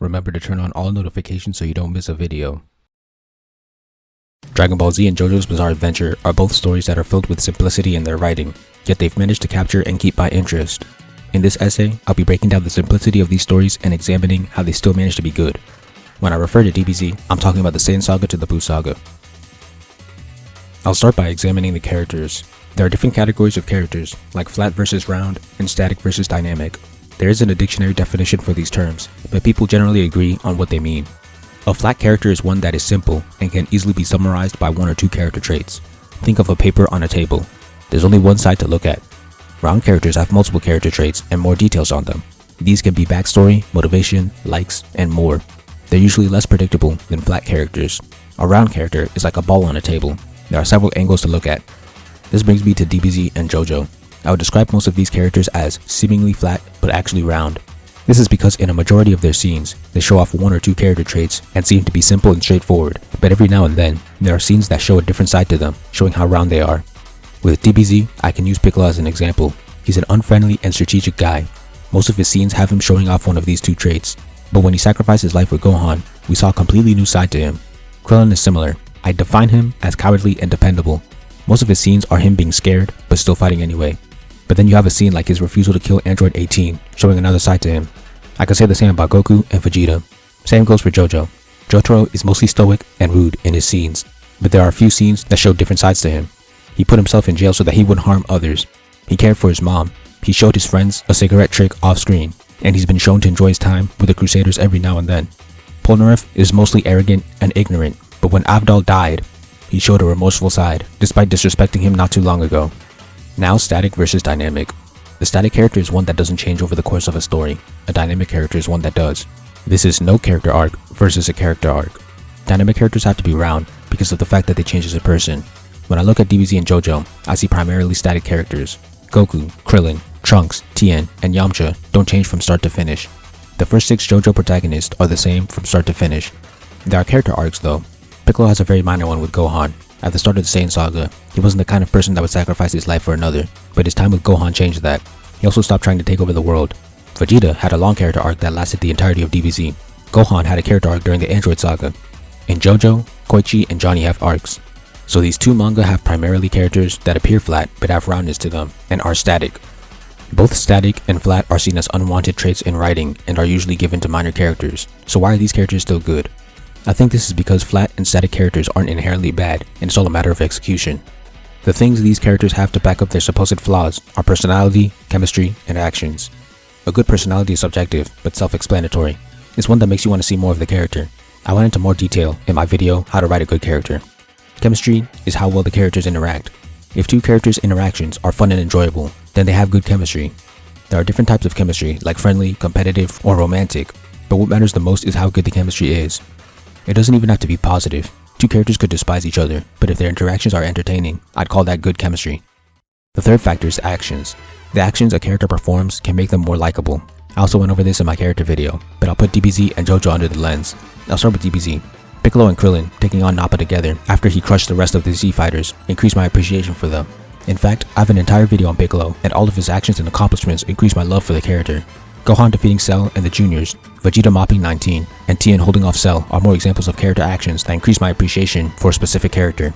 Remember to turn on all notifications so you don't miss a video. Dragon Ball Z and JoJo's Bizarre Adventure are both stories that are filled with simplicity in their writing, yet they've managed to capture and keep my interest. In this essay, I'll be breaking down the simplicity of these stories and examining how they still manage to be good. When I refer to DBZ, I'm talking about the Saiyan Saga to the Buu Saga. I'll start by examining the characters. There are different categories of characters, like flat versus round and static versus dynamic. There isn't a dictionary definition for these terms, but people generally agree on what they mean. A flat character is one that is simple and can easily be summarized by one or two character traits. Think of a paper on a table. There's only one side to look at. Round characters have multiple character traits and more details on them. These can be backstory, motivation, likes, and more. They're usually less predictable than flat characters. A round character is like a ball on a table. There are several angles to look at. This brings me to DBZ and JoJo. I would describe most of these characters as seemingly flat but actually round. This is because in a majority of their scenes, they show off one or two character traits and seem to be simple and straightforward, but every now and then, there are scenes that show a different side to them, showing how round they are. With DBZ, I can use Piccolo as an example. He's an unfriendly and strategic guy. Most of his scenes have him showing off one of these two traits, but when he sacrificed his life for Gohan, we saw a completely new side to him. Krillin is similar. I define him as cowardly and dependable. Most of his scenes are him being scared, but still fighting anyway. But then you have a scene like his refusal to kill Android 18, showing another side to him. I could say the same about Goku and Vegeta. Same goes for Jojo. Jotaro is mostly stoic and rude in his scenes, but there are a few scenes that show different sides to him. He put himself in jail so that he wouldn't harm others. He cared for his mom. He showed his friends a cigarette trick off screen, and he's been shown to enjoy his time with the Crusaders every now and then. Polnareff is mostly arrogant and ignorant, but when Avdol died, he showed a remorseful side, despite disrespecting him not too long ago. Now static versus dynamic. The static character is one that doesn't change over the course of a story. A dynamic character is one that does. This is no character arc versus a character arc. Dynamic characters have to be round because of the fact that they change as a person. When I look at DBZ and JoJo, I see primarily static characters. Goku, Krillin, Trunks, Tien, and Yamcha don't change from start to finish. The first 6 JoJo protagonists are the same from start to finish. There are character arcs though. Piccolo has a very minor one with Gohan. At the start of the Saiyan Saga, he wasn't the kind of person that would sacrifice his life for another, but his time with Gohan changed that. He also stopped trying to take over the world. Vegeta had a long character arc that lasted the entirety of DBZ. Gohan had a character arc during the Android Saga. In JoJo, Koichi and Johnny have arcs. So these two manga have primarily characters that appear flat but have roundness to them, and are static. Both static and flat are seen as unwanted traits in writing and are usually given to minor characters. So why are these characters still good? I think this is because flat and static characters aren't inherently bad, and it's all a matter of execution. The things these characters have to back up their supposed flaws are personality, chemistry, and actions. A good personality is subjective, but self-explanatory. It's one that makes you want to see more of the character. I went into more detail in my video, How to Write a Good Character. Chemistry is how well the characters interact. If two characters' interactions are fun and enjoyable, then they have good chemistry. There are different types of chemistry, like friendly, competitive, or romantic, but what matters the most is how good the chemistry is. It doesn't even have to be positive. Two characters could despise each other, but if their interactions are entertaining, I'd call that good chemistry. The third factor is actions. The actions a character performs can make them more likable. I also went over this in my character video, but I'll put DBZ and JoJo under the lens. I'll start with DBZ. Piccolo and Krillin taking on Nappa together after he crushed the rest of the Z fighters increased my appreciation for them. In fact, I have an entire video on Piccolo, and all of his actions and accomplishments increased my love for the character. Gohan defeating Cell and the Juniors, Vegeta mopping 19, and Tien holding off Cell are more examples of character actions that increase my appreciation for a specific character.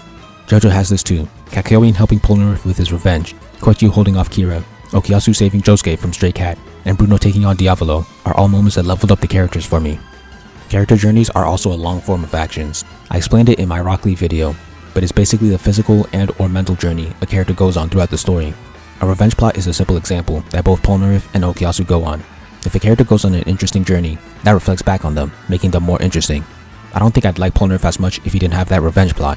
JoJo has this too. Kakyoin helping Polnareff with his revenge, Koichi holding off Kira, Okuyasu saving Josuke from Stray Cat, and Bruno taking on Diavolo are all moments that leveled up the characters for me. Character journeys are also a long form of actions. I explained it in my Rock Lee video, but it's basically the physical and or mental journey a character goes on throughout the story. A revenge plot is a simple example that both Polnareff and Okuyasu go on. If a character goes on an interesting journey, that reflects back on them, making them more interesting. I don't think I'd like Polnareff as much if he didn't have that revenge plot.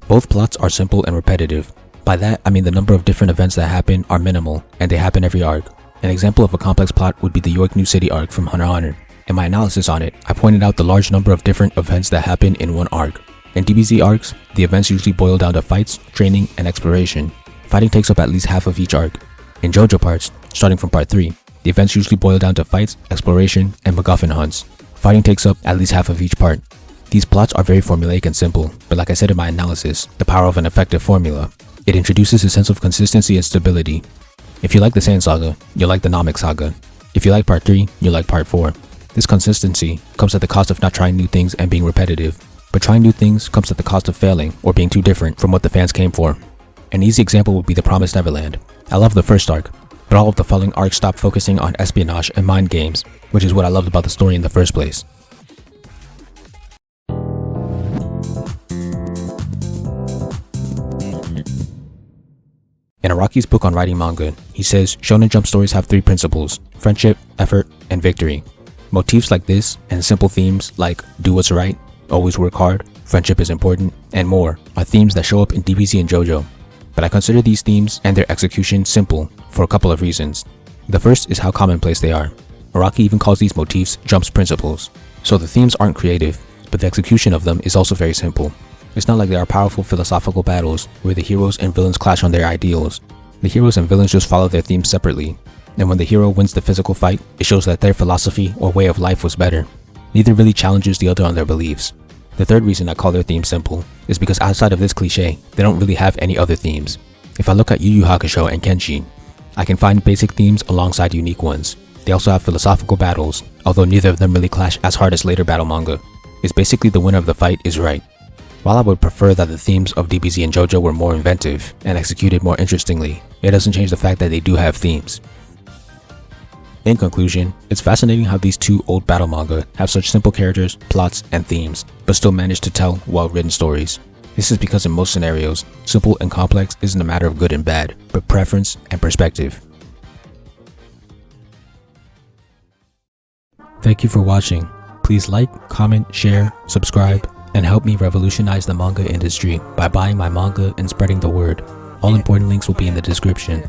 Both plots are simple and repetitive. By that, I mean the number of different events that happen are minimal, and they happen every arc. An example of a complex plot would be the York New City arc from Hunter x Hunter. In my analysis on it, I pointed out the large number of different events that happen in one arc. In DBZ arcs, the events usually boil down to fights, training, and exploration. Fighting takes up at least half of each arc. In JoJo parts, starting from part 3, the events usually boil down to fights, exploration, and MacGuffin hunts. Fighting takes up at least half of each part. These plots are very formulaic and simple, but like I said in my analysis, the power of an effective formula. It introduces a sense of consistency and stability. If you like the Sand Saga, you'll like the Namek Saga. If you like Part 3, you'll like Part 4. This consistency comes at the cost of not trying new things and being repetitive. But trying new things comes at the cost of failing or being too different from what the fans came for. An easy example would be The Promised Neverland. I love the first arc, but all of the following arcs stopped focusing on espionage and mind games, which is what I loved about the story in the first place. In Araki's book on writing manga, he says Shonen Jump stories have 3 principles: friendship, effort, and victory. Motifs like this, and simple themes like do what's right, always work hard, friendship is important, and more, are themes that show up in DBZ and Jojo. But I consider these themes and their execution simple for a couple of reasons. The first is how commonplace they are. Araki even calls these motifs Jump's principles. So the themes aren't creative, but the execution of them is also very simple. It's not like there are powerful philosophical battles where the heroes and villains clash on their ideals. The heroes and villains just follow their themes separately, and when the hero wins the physical fight, it shows that their philosophy or way of life was better. Neither really challenges the other on their beliefs. The third reason I call their themes simple is because outside of this cliche, they don't really have any other themes. If I look at Yu Yu Hakusho and Kenshin, I can find basic themes alongside unique ones. They also have philosophical battles, although neither of them really clash as hard as later battle manga. It's basically the winner of the fight is right. While I would prefer that the themes of DBZ and Jojo were more inventive and executed more interestingly, it doesn't change the fact that they do have themes. In conclusion, it's fascinating how these two old battle manga have such simple characters, plots, and themes, but still manage to tell well-written stories. This is because in most scenarios, simple and complex isn't a matter of good and bad, but preference and perspective. Thank you for watching. Please like, comment, share, subscribe, and help me revolutionize the manga industry by buying my manga and spreading the word. All important links will be in the description.